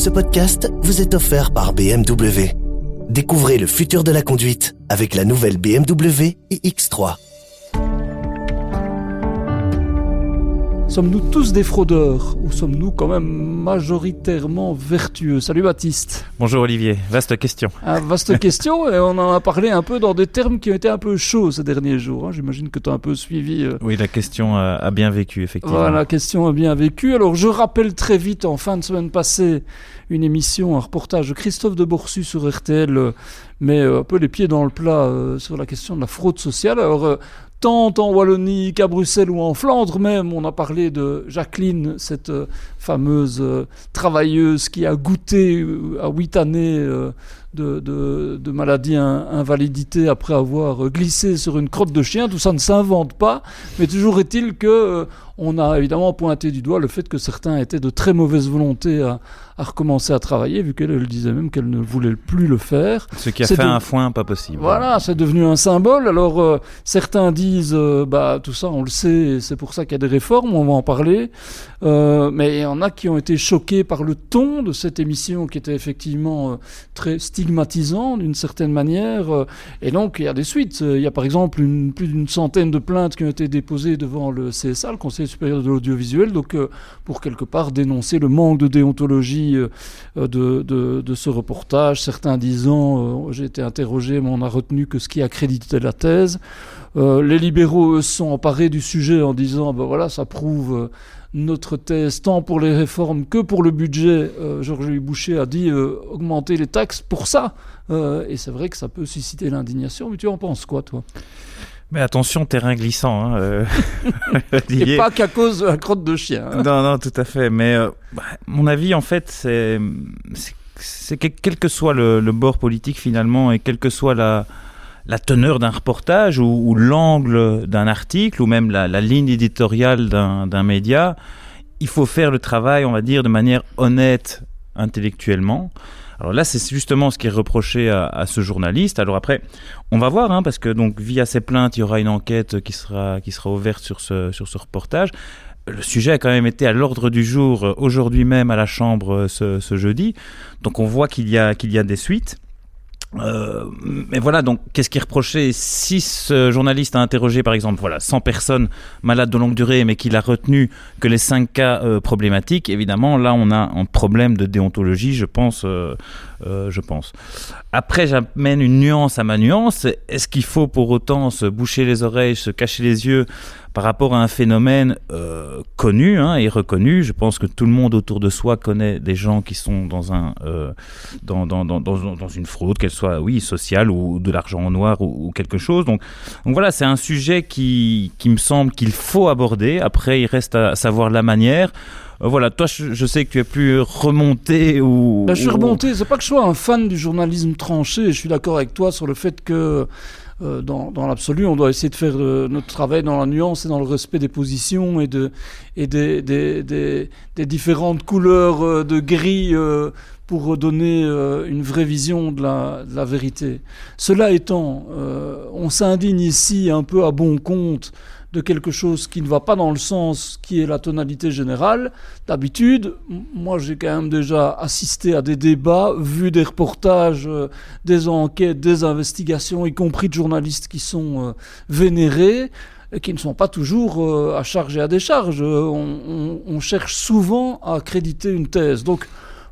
Ce podcast vous est offert par BMW. Découvrez le futur de la conduite avec la nouvelle BMW iX3. Sommes-nous tous des fraudeurs ou sommes-nous quand même majoritairement vertueux? Salut Baptiste. Bonjour Olivier, vaste question. Vaste question, et on en a parlé un peu dans des termes qui ont été un peu chauds ces derniers jours. J'imagine que tu as un peu suivi. Oui, la question a bien vécu, effectivement. Voilà, la question a bien vécu. Alors je rappelle très vite, en fin de semaine passée, une émission, un reportage de Christophe de Borsu sur RTL, met un peu les pieds dans le plat sur la question de la fraude sociale. Alors tant en Wallonie qu'à Bruxelles ou en Flandre même, on a parlé de Jacqueline, cette fameuse travailleuse qui a goûté à 8 années de maladie invalidité après avoir glissé sur une crotte de chien. Tout ça ne s'invente pas, mais toujours est-il que on a évidemment pointé du doigt le fait que certains étaient de très mauvaise volonté à recommencer à travailler, vu qu'elle disait même qu'elle ne voulait plus le faire. Ce qui a fait un foin pas possible. Voilà, c'est devenu un symbole. Alors certains disent tout ça on le sait, et c'est pour ça qu'il y a des réformes, on va en parler, mais il y en a qui ont été choqués par le ton de cette émission qui était effectivement très stigmatisant d'une certaine manière, et donc il y a des suites. Il y a par exemple plus d'une centaine de plaintes qui ont été déposées devant le CSA, le Conseil supérieur de l'audiovisuel, donc pour quelque part dénoncer le manque de déontologie de ce reportage. Certains disant j'ai été interrogé mais on a retenu que ce qui accréditait la thèse. Les libéraux eux, se sont emparés du sujet en disant voilà, ça prouve notre thèse tant pour les réformes que pour le budget. Georges-Louis Boucher a dit augmenter les taxes pour ça, et c'est vrai que ça peut susciter l'indignation. Mais tu en penses quoi, toi? Mais attention, terrain glissant. Et pas qu'à cause de la crotte de chien. Non, tout à fait. Mais mon avis, en fait, c'est que quel que soit le bord politique finalement, et quelle que soit la teneur d'un reportage ou l'angle d'un article, ou même la ligne éditoriale d'un média, il faut faire le travail, on va dire, de manière honnête intellectuellement. Alors là, c'est justement ce qui est reproché à ce journaliste. Alors après, on va voir, parce que donc via ces plaintes, il y aura une enquête qui sera ouverte sur ce reportage. Le sujet a quand même été à l'ordre du jour aujourd'hui même à la Chambre ce jeudi. Donc on voit qu'il y a des suites. Mais voilà, donc qu'est-ce qui est reproché? Si ce journaliste a interrogé par exemple 100 personnes malades de longue durée, mais qu'il a retenu que les 5 cas problématiques, évidemment là on a un problème de déontologie, je pense. Après, j'amène une nuance à ma nuance. Est-ce qu'il faut pour autant se boucher les oreilles, se cacher les yeux par rapport à un phénomène connu et reconnu? Je pense que tout le monde autour de soi connaît des gens qui sont dans une fraude, qu'elle soit sociale ou de l'argent en noir ou quelque chose. Donc voilà, c'est un sujet qui me semble qu'il faut aborder. Après, il reste à savoir la manière. Voilà, toi, je sais que tu es plus remonté ou... Je suis remonté, c'est pas que je sois un fan du journalisme tranché, je suis d'accord avec toi sur le fait que dans l'absolu, on doit essayer de faire notre travail dans la nuance et dans le respect des positions et des différentes couleurs de gris pour donner une vraie vision de la vérité. Cela étant, on s'indigne ici un peu à bon compte de quelque chose qui ne va pas dans le sens qui est la tonalité générale. D'habitude, moi j'ai quand même déjà assisté à des débats, vu des reportages, des enquêtes, des investigations, y compris de journalistes qui sont vénérés, et qui ne sont pas toujours à charge et à décharge. On cherche souvent à accréditer une thèse. Donc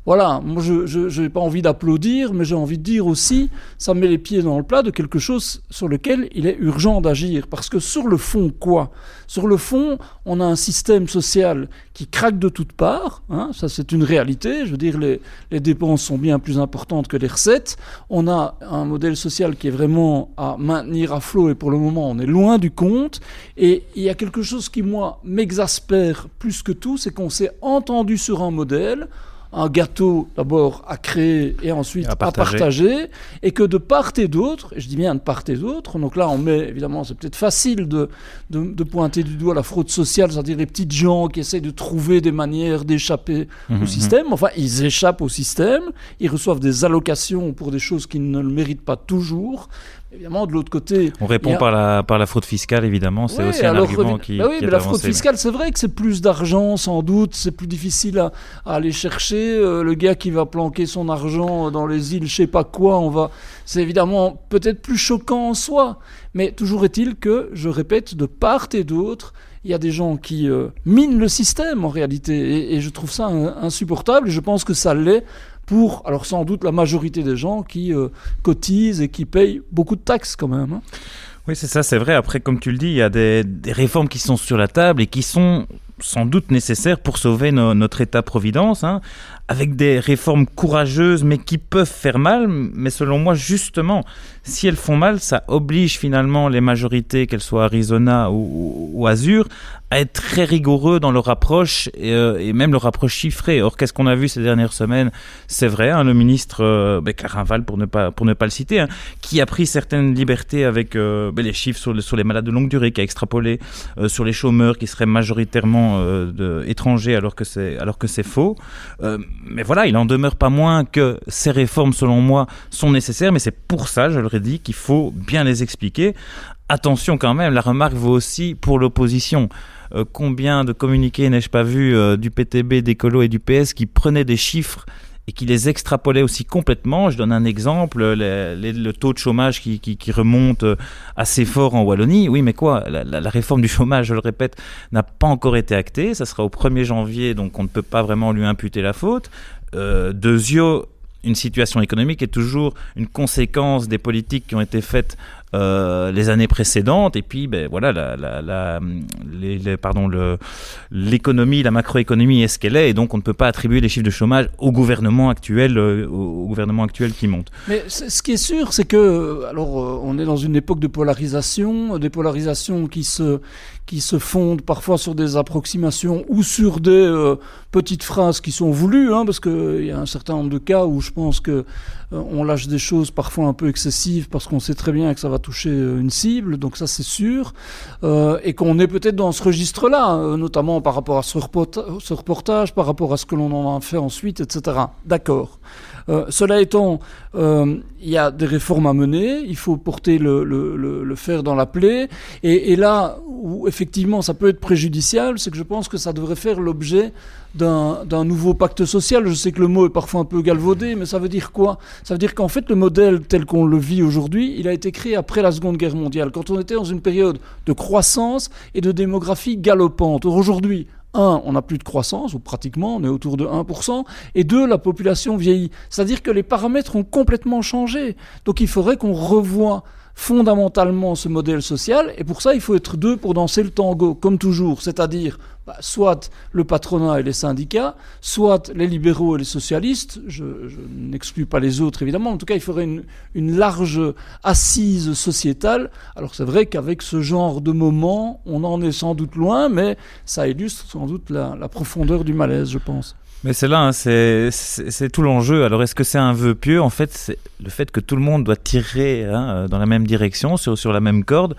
voilà, moi je n'ai pas envie d'applaudir, mais j'ai envie de dire aussi, ça met les pieds dans le plat de quelque chose sur lequel il est urgent d'agir. Parce que sur le fond, quoi ? Sur le fond, on a un système social qui craque de toutes parts, ça c'est une réalité. Je veux dire, les dépenses sont bien plus importantes que les recettes. On a un modèle social qui est vraiment à maintenir à flot, et pour le moment on est loin du compte. Et il y a quelque chose qui, moi, m'exaspère plus que tout, c'est qu'on s'est entendu sur un modèle, un gâteau d'abord à créer et ensuite à partager, et que de part et d'autre, et je dis bien de part et d'autre, donc là on met, évidemment c'est peut-être facile de pointer du doigt la fraude sociale, c'est-à-dire les petites gens qui essayent de trouver des manières d'échapper au système. Enfin, ils échappent au système, ils reçoivent des allocations pour des choses qu'ils ne le méritent pas toujours, évidemment, de l'autre côté... On répond par la fraude fiscale, évidemment. C'est aussi un argument qui oui, est mais la avancé, fraude fiscale, c'est vrai que c'est plus d'argent, sans doute. C'est plus difficile à aller chercher. Le gars qui va planquer son argent dans les îles, je sais pas quoi, c'est évidemment peut-être plus choquant en soi. Mais toujours est-il que, je répète, de part et d'autre, il y a des gens qui minent le système, en réalité. Et je trouve ça insupportable. Et je pense que ça l'est pour, alors sans doute, la majorité des gens qui cotisent et qui payent beaucoup de taxes quand même. Oui, c'est ça, c'est vrai. Après, comme tu le dis, il y a des réformes qui sont sur la table et qui sont sans doute nécessaires pour sauver notre État-providence, avec des réformes courageuses mais qui peuvent faire mal. Mais selon moi, justement, si elles font mal, ça oblige finalement les majorités, qu'elles soient Arizona ou Azur, à être très rigoureux dans leur approche et même leur approche chiffrée. Or, qu'est-ce qu'on a vu ces dernières semaines ? C'est vrai, le ministre Clarinval, pour ne pas le citer, qui a pris certaines libertés avec les chiffres sur les malades de longue durée, qui a extrapolé sur les chômeurs qui seraient majoritairement étrangers alors que c'est faux. Mais voilà, il en demeure pas moins que ces réformes, selon moi, sont nécessaires, mais c'est pour ça, je le redis, qu'il faut bien les expliquer. Attention quand même, la remarque vaut aussi pour l'opposition. Combien de communiqués n'ai-je pas vu du PTB, d'Écolo et du PS qui prenaient des chiffres et qui les extrapolaient aussi complètement. Je donne un exemple, le taux de chômage qui remonte assez fort en Wallonie. Oui, mais quoi, la réforme du chômage, je le répète, n'a pas encore été actée. Ça sera au 1er janvier, donc on ne peut pas vraiment lui imputer la faute. Deuxièmement, une situation économique est toujours une conséquence des politiques qui ont été faites les années précédentes, et puis l'économie, la macroéconomie est ce qu'elle est, et donc on ne peut pas attribuer les chiffres de chômage au gouvernement actuel qui monte. Mais ce qui est sûr, c'est que on est dans une époque de polarisation, des polarisations qui se fondent parfois sur des approximations ou sur des petites phrases qui sont voulues, parce qu'il y a un certain nombre de cas où je pense que on lâche des choses parfois un peu excessives parce qu'on sait très bien que ça va toucher une cible, donc ça c'est sûr, et qu'on est peut-être dans ce registre-là, notamment par rapport à ce reportage, par rapport à ce que l'on en a fait ensuite, etc. D'accord. Cela étant, il y a des réformes à mener, il faut porter le fer dans la plaie, et là où effectivement ça peut être préjudiciable, c'est que je pense que ça devrait faire l'objet d'un nouveau pacte social. Je sais que le mot est parfois un peu galvaudé, mais ça veut dire quoi ? Ça veut dire qu'en fait le modèle tel qu'on le vit aujourd'hui, il a été créé après la Seconde Guerre mondiale, quand on était dans une période de croissance et de démographie galopante. Or aujourd'hui, 1, on n'a plus de croissance, ou pratiquement, on est autour de 1%, et 2, la population vieillit. C'est-à-dire que les paramètres ont complètement changé. Donc il faudrait qu'on revoie fondamentalement ce modèle social, et pour ça il faut être 2 pour danser le tango, comme toujours, c'est-à-dire soit le patronat et les syndicats, soit les libéraux et les socialistes. Je n'exclus pas les autres évidemment, en tout cas il faudrait une large assise sociétale. Alors c'est vrai qu'avec ce genre de moment on en est sans doute loin, mais ça illustre sans doute la profondeur du malaise, je pense. Mais c'est là, c'est tout l'enjeu. Alors, est-ce que c'est un vœu pieux ? En fait, c'est le fait que tout le monde doit tirer dans la même direction, sur la même corde.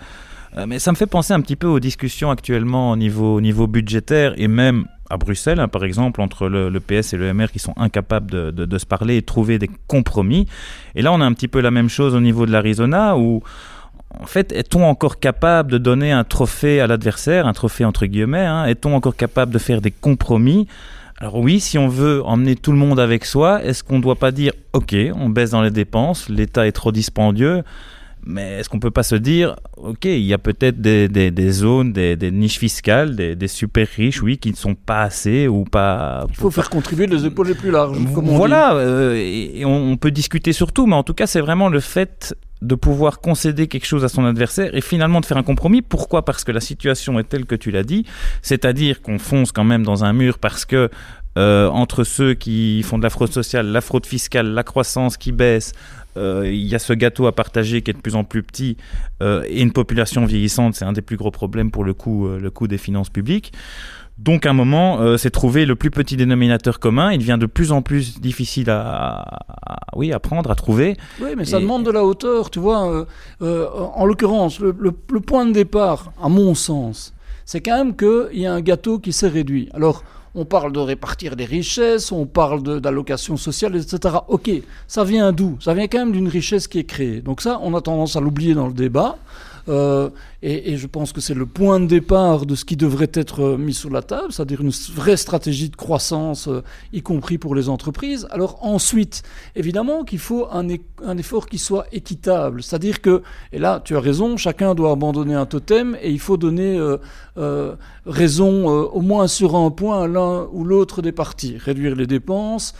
Mais ça me fait penser un petit peu aux discussions actuellement au niveau budgétaire, et même à Bruxelles, par exemple, entre le PS et le MR qui sont incapables de se parler et de trouver des compromis. Et là, on a un petit peu la même chose au niveau de l'Arizona, où en fait, est-on encore capable de donner un trophée à l'adversaire, un trophée entre guillemets, est-on encore capable de faire des compromis ? Alors oui, si on veut emmener tout le monde avec soi, est-ce qu'on ne doit pas dire « Ok, on baisse dans les dépenses, l'État est trop dispendieux », mais est-ce qu'on ne peut pas se dire « Ok, il y a peut-être des zones, des niches fiscales, des super riches, oui, qui ne sont pas assez ou pas… » Il faut faire contribuer les épaules les plus larges, comme on voilà, et on peut discuter sur tout, mais en tout cas, c'est vraiment le fait de pouvoir concéder quelque chose à son adversaire et finalement de faire un compromis. Pourquoi ? Parce que la situation est telle que tu l'as dit, c'est-à-dire qu'on fonce quand même dans un mur parce que entre ceux qui font de la fraude sociale, la fraude fiscale, la croissance qui baisse, il y a ce gâteau à partager qui est de plus en plus petit, et une population vieillissante, c'est un des plus gros problèmes pour le coût des finances publiques. Donc à un moment, c'est trouver le plus petit dénominateur commun. Il devient de plus en plus difficile à prendre, à trouver. Oui, mais ça demande de la hauteur, tu vois. En l'occurrence, le point de départ, à mon sens, c'est quand même qu'il y a un gâteau qui s'est réduit. Alors, on parle de répartir des richesses, on parle d'allocations sociales, etc. Ok, ça vient d'où ? Ça vient quand même d'une richesse qui est créée. Donc ça, on a tendance à l'oublier dans le débat. Et je pense que c'est le point de départ de ce qui devrait être mis sur la table, c'est-à-dire une vraie stratégie de croissance, y compris pour les entreprises. Alors ensuite, évidemment qu'il faut un effort qui soit équitable, c'est-à-dire que, et là tu as raison, chacun doit abandonner un totem et il faut donner raison au moins sur un point à l'un ou l'autre des partis. Réduire les dépenses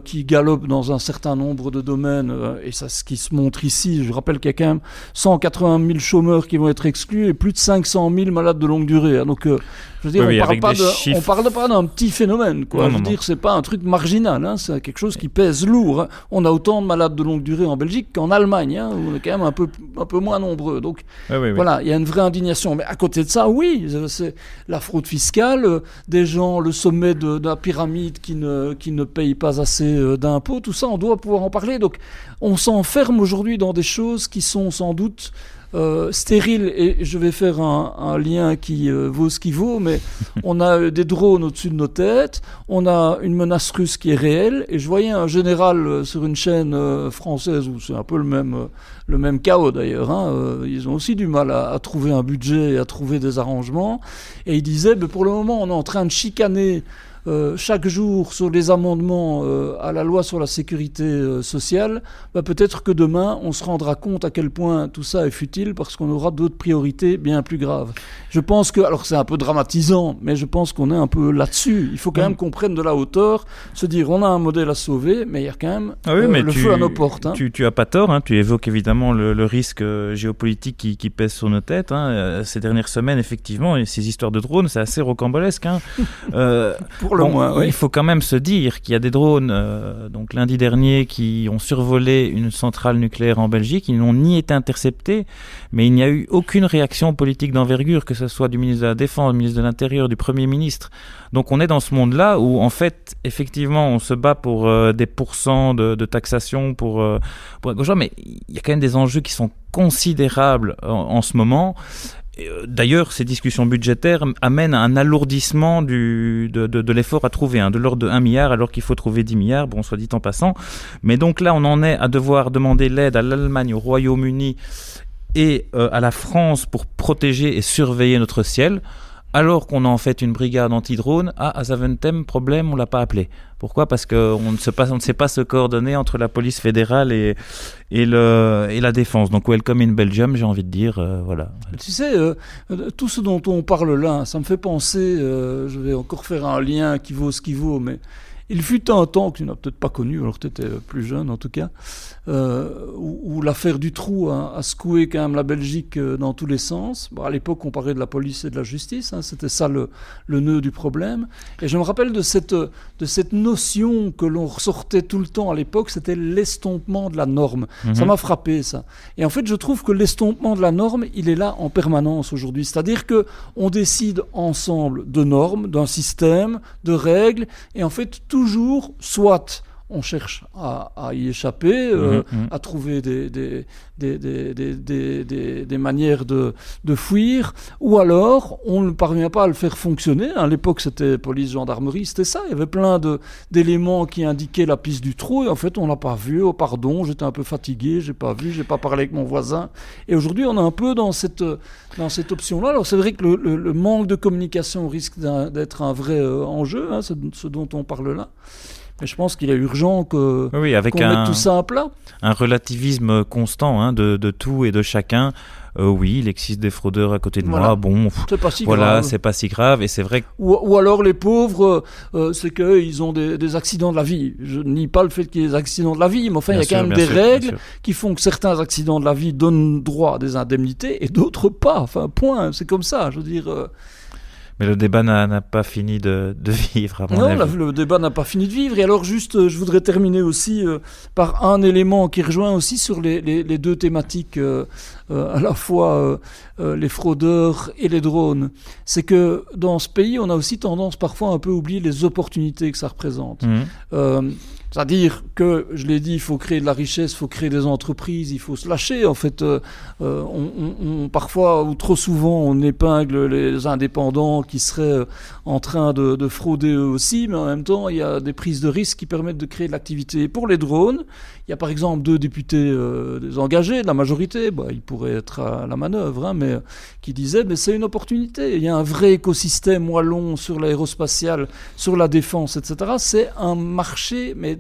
qui galopent dans un certain nombre de domaines, et ça ce qui se montre ici, je rappelle qu'il y a quand même 180 000 chômeurs qui vont être exclus et plus de 500 000 malades de longue durée. Donc, je veux dire, on parle pas d'un petit phénomène, quoi. Je veux dire, c'est pas un truc marginal, hein, c'est quelque chose qui pèse lourd. Hein. On a autant de malades de longue durée en Belgique qu'en Allemagne, hein, où on est quand même un peu moins nombreux. Donc, voilà, il y a une vraie indignation. Mais à côté de ça, oui, c'est la fraude fiscale, des gens, le sommet de la pyramide qui ne payent pas assez d'impôts, tout ça, on doit pouvoir en parler. Donc, on s'enferme aujourd'hui dans des choses qui sont sans doute stérile, et je vais faire un lien qui vaut ce qui vaut, mais on a des drones au-dessus de nos têtes, on a une menace russe qui est réelle, et je voyais un général sur une chaîne française où c'est un peu le même chaos d'ailleurs, hein, ils ont aussi du mal à trouver un budget et à trouver des arrangements, et il disait, pour le moment on est en train de chicaner chaque jour sur les amendements à la loi sur la sécurité sociale, peut-être que demain on se rendra compte à quel point tout ça est futile parce qu'on aura d'autres priorités bien plus graves. Je pense que, alors c'est un peu dramatisant, mais je pense qu'on est un peu là-dessus. Il faut quand même qu'on prenne de la hauteur, se dire on a un modèle à sauver, mais il y a quand même le feu à nos portes. Hein. Tu as pas tort, hein, tu évoques évidemment le risque géopolitique qui pèse sur nos têtes. Hein. Ces dernières semaines, effectivement, et ces histoires de drones, c'est assez rocambolesque. Hein. Il faut quand même se dire qu'il y a des drones, donc lundi dernier, qui ont survolé une centrale nucléaire en Belgique. Ils n'ont ni été interceptés, mais il n'y a eu aucune réaction politique d'envergure, que ce soit du ministre de la Défense, du ministre de l'Intérieur, du Premier ministre. Donc on est dans ce monde-là où, en fait, effectivement, on se bat pour des pourcents de taxation pour gauche, mais il y a quand même des enjeux qui sont considérables en ce moment. D'ailleurs, ces discussions budgétaires amènent à un alourdissement de l'effort à trouver, de l'ordre de 1 milliard, alors qu'il faut trouver 10 milliards, soit dit en passant. Mais donc là, on en est à devoir demander l'aide à l'Allemagne, au Royaume-Uni et à la France pour protéger et surveiller notre ciel, alors qu'on a en fait une brigade anti-drone. À Zaventem, problème, on ne l'a pas appelé. Pourquoi ? Parce qu'on ne sait pas se coordonner entre la police fédérale et la défense. Donc, welcome in Belgium, j'ai envie de dire. Voilà. Tu sais, tout ce dont on parle là, ça me fait penser, je vais encore faire un lien qui vaut ce qui vaut, mais il fut un temps que tu n'as peut-être pas connu, alors tu étais plus jeune en tout cas, où l'affaire Dutroux a secoué quand même la Belgique dans tous les sens. À l'époque, on parlait de la police et de la justice, hein, c'était ça le nœud du problème. Et je me rappelle de cette notion que l'on ressortait tout le temps à l'époque, c'était l'estompement de la norme. Ça m'a frappé, ça. Et en fait, je trouve que l'estompement de la norme, il est là en permanence aujourd'hui. C'est-à-dire qu'on décide ensemble de normes, d'un système, de règles, et en fait, toujours, soit on cherche à y échapper, à trouver des manières de fuir, ou alors on ne parvient pas à le faire fonctionner. À l'époque, c'était police, gendarmerie, c'était ça. Il y avait plein d'éléments qui indiquaient la piste du trou, et en fait, on l'a pas vu. Oh, pardon, j'étais un peu fatigué, j'ai pas vu, j'ai pas parlé avec mon voisin. Et aujourd'hui, on est un peu dans cette option-là. Alors, c'est vrai que le manque de communication risque d'être un vrai enjeu, hein, ce dont on parle là. Mais je pense qu'il est urgent qu'on mette tout ça à plat. Un relativisme constant de tout et de chacun. Oui, il existe des fraudeurs à côté de moi. Bon, c'est pas si grave. C'est pas si grave. Et c'est vrai que... ou alors les pauvres, c'est qu'ils ont des accidents de la vie. Je ne nie pas le fait qu'il y ait des accidents de la vie, mais enfin, il y a quand même des règles qui font que certains accidents de la vie donnent droit à des indemnités et d'autres pas. Enfin, point. C'est comme ça. Je veux dire... Mais le débat n'a pas fini de vivre, à mon avis. Non, le débat n'a pas fini de vivre. Et alors, juste, je voudrais terminer aussi par un élément qui rejoint aussi sur les deux thématiques, à la fois les fraudeurs et les drones. C'est que dans ce pays, on a aussi tendance parfois un peu à oublier les opportunités que ça représente. C'est-à-dire que, je l'ai dit, il faut créer de la richesse, il faut créer des entreprises, il faut se lâcher. En fait, parfois, ou trop souvent, on épingle les indépendants qui seraient en train de frauder eux aussi, mais en même temps, il y a des prises de risques qui permettent de créer de l'activité. Pour les drones, il y a par exemple 2 députés engagés de la majorité, ils pourraient être à la manœuvre, mais qui disaient mais c'est une opportunité. Il y a un vrai écosystème wallon sur l'aérospatiale, sur la défense, etc. C'est un marché, mais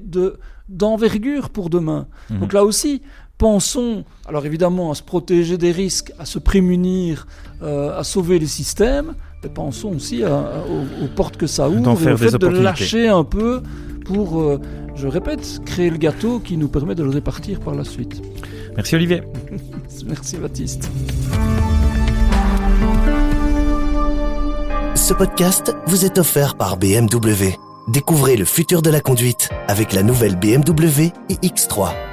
d'envergure pour demain. Donc là aussi, pensons, alors évidemment, à se protéger des risques, à se prémunir, à sauver les systèmes, mais pensons aussi aux portes que ça ouvre, et au fait de lâcher un peu pour, je répète, créer le gâteau qui nous permet de le répartir par la suite. Merci Olivier. Merci Baptiste. Ce podcast vous est offert par BMW. Découvrez le futur de la conduite avec la nouvelle BMW iX3.